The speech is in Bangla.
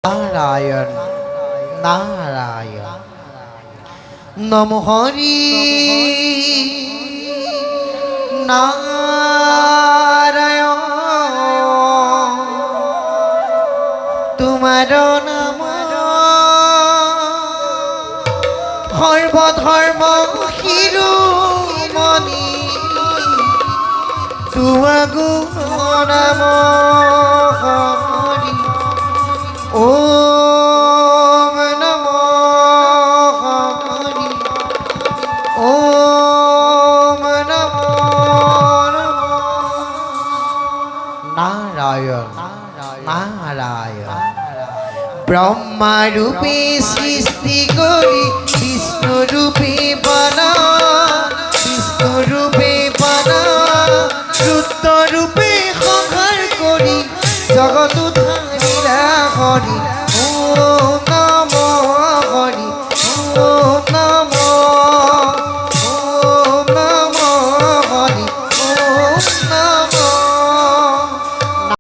নারায়ণ নারায়ণ নম হরি নারায়ণ তোমার নাম সর্বধর্ম শিৰোমণি তোমাগো নাম হৰি ওম নম হৰি ওম নম নারায়ণ নারায়ণ ব্রহ্মা রূপে সৃষ্টি করি বিষ্ণু রূপে বানা বিষ্ণু রূপে বানা রুদ্র রূপে সংহার করি জগৎ উদ্ধারিলা হরি